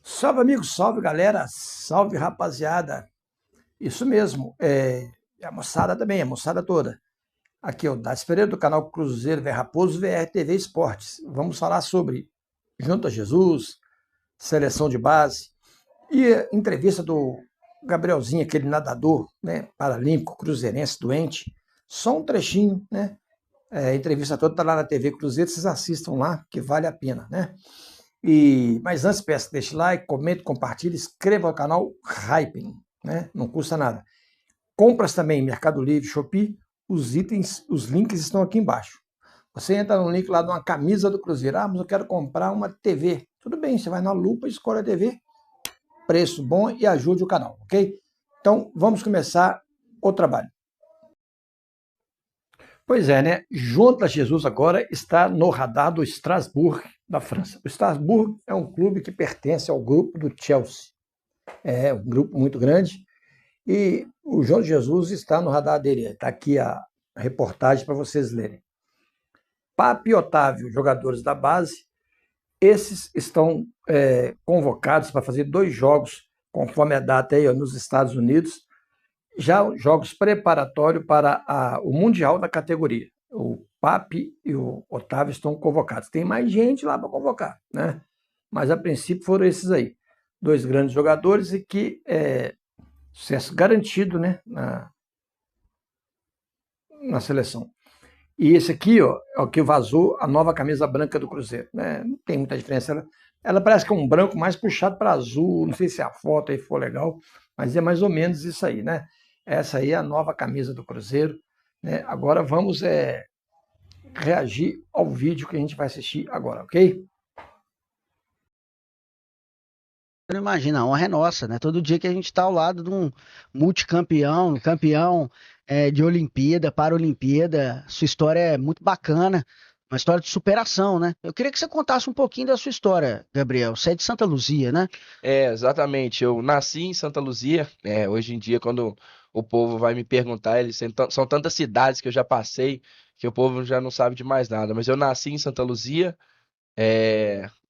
Salve, amigos, salve, galera, salve, rapaziada. Isso mesmo, a moçada também, a moçada toda. Aqui é o Darcy Pereira do canal Cruzeiro VR Raposo VR TV Esportes. Vamos falar sobre Junto a Jesus, seleção de base e a entrevista do Gabrielzinho, aquele nadador, né, paralímpico, cruzeirense, doente. Só um trechinho, né? A entrevista toda tá lá na TV Cruzeiro, vocês assistam lá, que vale a pena, né? Mas antes, peço que deixe like, comente, compartilhe, inscreva no canal Hyping, né? Não custa nada. Compras também, Mercado Livre, Shopee, os itens, os links estão aqui embaixo. Você entra no link lá de uma camisa do Cruzeiro. Ah, mas eu quero comprar uma TV. Tudo bem, você vai na lupa, escolhe a TV, preço bom e ajude o canal, ok? Então, vamos começar o trabalho. Pois é, né? Junto a Jesus agora está no radar do Strasbourg, da França. O Strasbourg é um clube que pertence ao grupo do Chelsea. É um grupo muito grande. E o João Jesus está no radar dele. Está aqui a reportagem para vocês lerem. Pape e Otávio, jogadores da base, esses estão convocados para fazer 2 jogos, conforme a data aí, ó, nos Estados Unidos, já jogos preparatórios para o Mundial da categoria. O Pape e o Otávio estão convocados. Tem mais gente lá para convocar, né? Mas a princípio foram esses aí. 2 grandes jogadores e que sucesso garantido, né, na seleção. E esse aqui, ó, é o que vazou a nova camisa branca do Cruzeiro, né? Não tem muita diferença. Ela parece que é um branco mais puxado para azul. Não sei se a foto aí for legal, mas é mais ou menos isso aí, né? Essa aí é a nova camisa do Cruzeiro, né? Agora vamos reagir ao vídeo que a gente vai assistir agora, ok? Não imagina, a honra é nossa, né? Todo dia que a gente está ao lado de um multicampeão, campeão de Olimpíada, Paralimpíada, sua história é muito bacana, uma história de superação, né? Eu queria que você contasse um pouquinho da sua história, Gabriel. Você é de Santa Luzia, né? Exatamente. Eu nasci em Santa Luzia. Hoje em dia, quando o povo vai me perguntar, são tantas cidades que eu já passei que o povo já não sabe de mais nada. Mas eu nasci em Santa Luzia,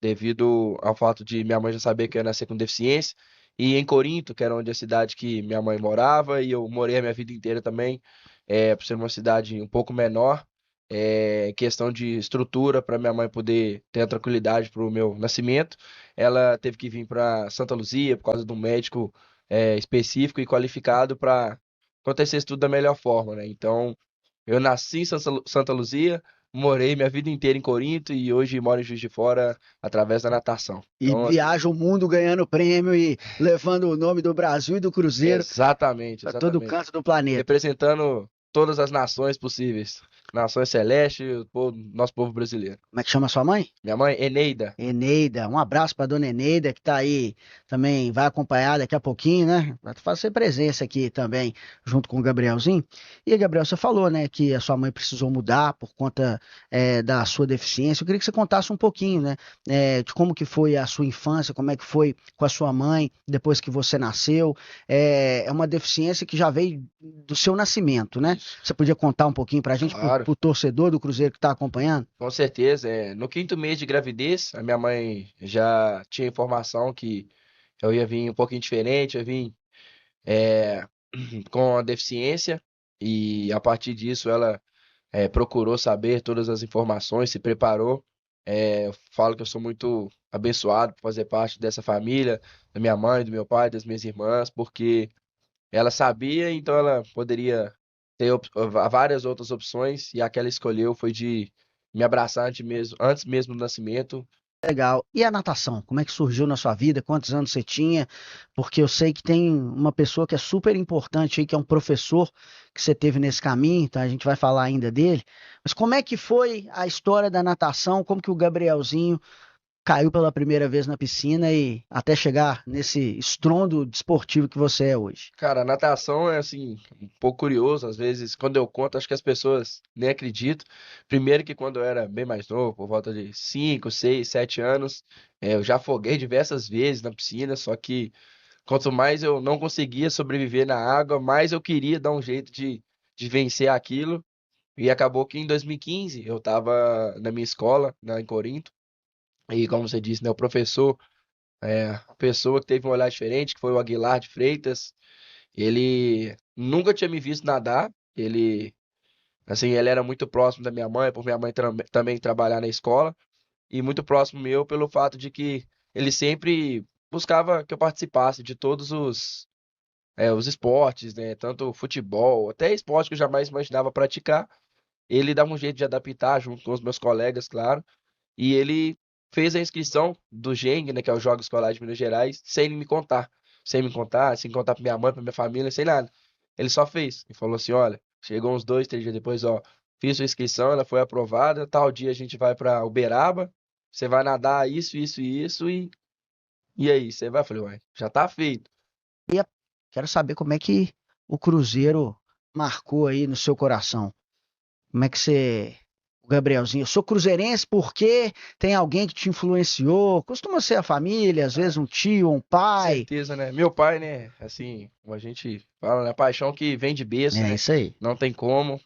devido ao fato de minha mãe já saber que eu ia nascer com deficiência. E em Corinto, que era onde a cidade que minha mãe morava, e eu morei a minha vida inteira também, por ser uma cidade um pouco menor. Em questão de estrutura para minha mãe poder ter a tranquilidade para o meu nascimento, ela teve que vir para Santa Luzia por causa de um médico específico e qualificado para acontecer isso tudo da melhor forma, né? Então, eu nasci em Santa Luzia, morei minha vida inteira em Corinto e hoje moro em Juiz de Fora através da natação. E Então, viaja o mundo ganhando prêmio e levando o nome do Brasil e do Cruzeiro exatamente, para todo exatamente. canto do planeta. Representando todas as nações possíveis. Nações celestes, nosso povo brasileiro. Como é que chama sua mãe? Minha mãe, Eneida. Eneida, um abraço para dona Eneida, que está aí também, vai acompanhar daqui a pouquinho, né? Vai fazer presença aqui também, junto com o Gabrielzinho. E, Gabriel, você falou, né, que a sua mãe precisou mudar por conta da sua deficiência. Eu queria que você contasse um pouquinho, né, de como que foi a sua infância, como é que foi com a sua mãe depois que você nasceu. É uma deficiência que já veio do seu nascimento, né? Isso. Você podia contar um pouquinho para a gente, para Claro, o torcedor do Cruzeiro que está acompanhando? com certeza. No quinto mês de gravidez, a minha mãe já tinha informação que eu ia vir um pouquinho diferente, eu ia vir é, com a deficiência, e a partir disso ela procurou saber todas as informações, se preparou. Eu falo que eu sou muito abençoado por fazer parte dessa família, da minha mãe, do meu pai, das minhas irmãs, porque ela sabia, então ela poderia ter várias outras opções, e a que ela escolheu foi de me abraçar antes mesmo do nascimento. Legal. E a natação? Como é que surgiu na sua vida? Quantos anos você tinha? Porque eu sei que tem uma pessoa que é super importante aí, que é um professor que você teve nesse caminho, tá? A gente vai falar ainda dele. Mas como é que foi a história da natação? Como que o Gabrielzinho caiu pela primeira vez na piscina e até chegar nesse estrondo desportivo que você é hoje? Cara, a natação é assim, um pouco curioso, às vezes, quando eu conto, acho que as pessoas nem acreditam. Primeiro que quando eu era bem mais novo, por volta de 5, 6, 7 anos, eu já afoguei diversas vezes na piscina, só que quanto mais eu não conseguia sobreviver na água, mais eu queria dar um jeito de vencer aquilo. E acabou que em 2015 eu estava na minha escola, em Corinto, e como você disse, né, o professor A pessoa que teve um olhar diferente, que foi o Aguilar de Freitas. Ele nunca tinha me visto nadar. Ele era muito próximo da minha mãe, por minha mãe também trabalhar na escola, e muito próximo meu pelo fato de que ele sempre buscava que eu participasse de todos os esportes, né? Tanto futebol, até esporte que eu jamais imaginava praticar. Ele dava um jeito de adaptar junto com os meus colegas, claro. E ele fez a inscrição do GENG, né, que é o Jogos Escolares de Minas Gerais, sem me contar. Sem contar pra minha mãe, pra minha família, sem nada. Ele só fez e falou assim: olha, chegou uns 2, 3 dias depois, ó, fiz sua inscrição, ela foi aprovada, tal dia a gente vai pra Uberaba, você vai nadar isso, isso e isso, e aí, você vai? Eu falei, uai, já tá feito. Quero saber como é que o Cruzeiro marcou aí no seu coração. Como é que você. O Gabrielzinho, eu sou cruzeirense porque tem alguém que te influenciou. Costuma ser a família, às vezes um tio, um pai. Certeza, né? Meu pai, né? Assim, como a gente fala, né? Paixão que vem de berço, É né? isso aí. Não tem como.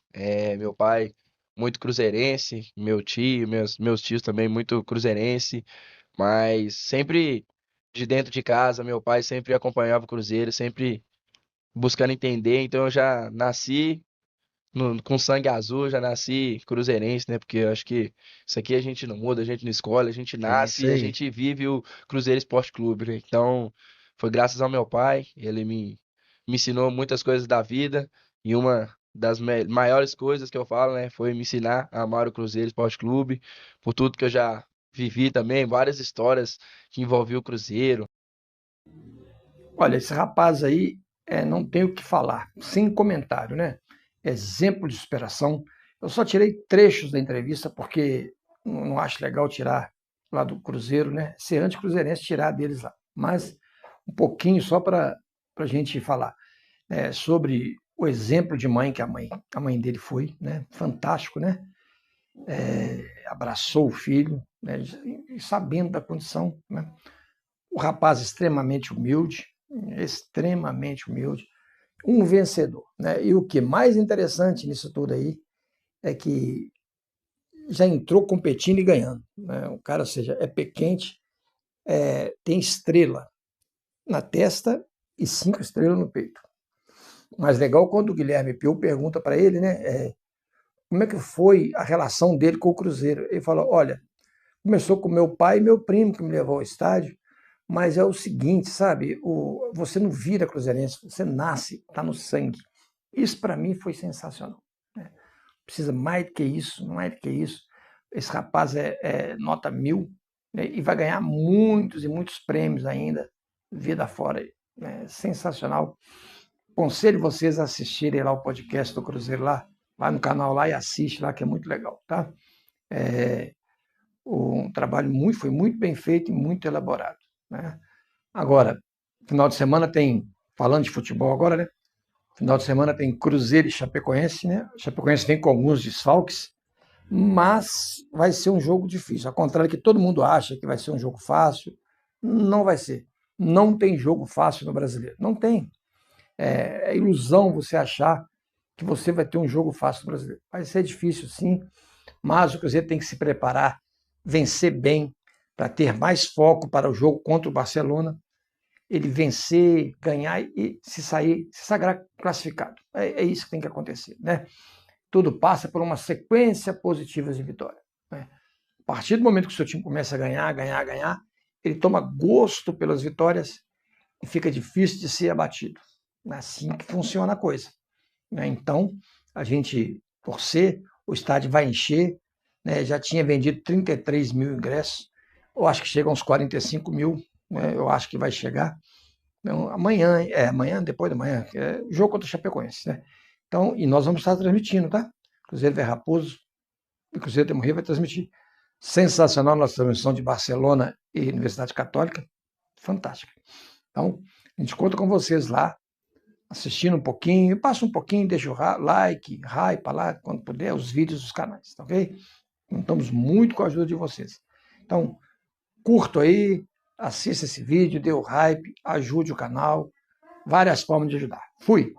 Meu pai, muito cruzeirense. Meu tio, meus tios também, muito cruzeirense. Mas sempre de dentro de casa, meu pai sempre acompanhava o Cruzeiro, sempre buscando entender. Então eu já nasci com sangue azul, já nasci cruzeirense, né? Porque eu acho que isso aqui a gente não muda, a gente não escolhe, a gente É nasce isso e a aí. gente vive o Cruzeiro Esporte Clube, né? Então, foi graças ao meu pai, ele me ensinou muitas coisas da vida e uma das maiores coisas que eu falo, né, foi me ensinar a amar o Cruzeiro Esporte Clube, por tudo que eu já vivi também, várias histórias que envolviam o Cruzeiro. Olha, esse rapaz aí não tem o que falar, sem comentário, né? Exemplo de superação. Eu só tirei trechos da entrevista porque não acho legal tirar lá do Cruzeiro, né? Ser anticruzeirense, tirar deles lá. Mas um pouquinho só para a gente falar sobre o exemplo de mãe que a mãe dele foi, né? Fantástico, né? Abraçou o filho, né? E sabendo da condição, né? O rapaz extremamente humilde, um vencedor, né? E o que mais interessante nisso tudo aí é que já entrou competindo e ganhando, né? O cara, ou seja, é pé quente, tem estrela na testa e 5 estrelas no peito. Mas legal quando o Guilherme Pio pergunta para ele, né, como é que foi a relação dele com o Cruzeiro. Ele falou, olha, começou com meu pai e meu primo que me levou ao estádio, mas é o seguinte, sabe, você não vira cruzeirense, você nasce, está no sangue. Isso para mim foi sensacional, né? Precisa mais do que isso, mais do que isso. Esse rapaz é nota 1000, né, e vai ganhar muitos e muitos prêmios ainda, vida fora. Né? Sensacional. Aconselho vocês a assistirem lá o podcast do Cruzeiro lá, vai no canal lá e assiste lá, que é muito legal, tá? É, um trabalho foi muito bem feito e muito elaborado, né? Agora, final de semana tem, falando de futebol agora, né? Final de semana tem Cruzeiro e Chapecoense, né? Chapecoense vem com alguns desfalques, mas vai ser um jogo difícil. Ao contrário que todo mundo acha que vai ser um jogo fácil, não vai ser. Não tem jogo fácil no Brasileiro. Não tem. É ilusão você achar que você vai ter um jogo fácil no Brasileiro. Vai ser difícil, sim, mas o Cruzeiro tem que se preparar, vencer bem, para ter mais foco para o jogo contra o Barcelona, ele vencer, ganhar e se sagrar classificado. É isso que tem que acontecer, né? Tudo passa por uma sequência positiva de vitória, né? A partir do momento que o seu time começa a ganhar, ganhar, ganhar, ele toma gosto pelas vitórias e fica difícil de ser abatido. É assim que funciona a coisa, né? Então, a gente torcer, o estádio vai encher, né? Já tinha vendido 33 mil ingressos, eu acho que chega a uns 45 mil, né? Eu acho que vai chegar. Então, amanhã, depois da manhã, é o jogo contra o Chapecoense, né? Então, e nós vamos estar transmitindo, tá? Cruzeiro vai Raposo e Cruzeiro Temo Rio vai transmitir. Sensacional nossa transmissão de Barcelona e Universidade Católica, fantástica. Então, a gente conta com vocês lá, assistindo um pouquinho, passa um pouquinho, deixa o like, hype lá, quando puder, os vídeos dos canais, tá ok? Contamos muito com a ajuda de vocês. Então, curto aí, assista esse vídeo, dê o hype, ajude o canal, várias formas de ajudar. Fui!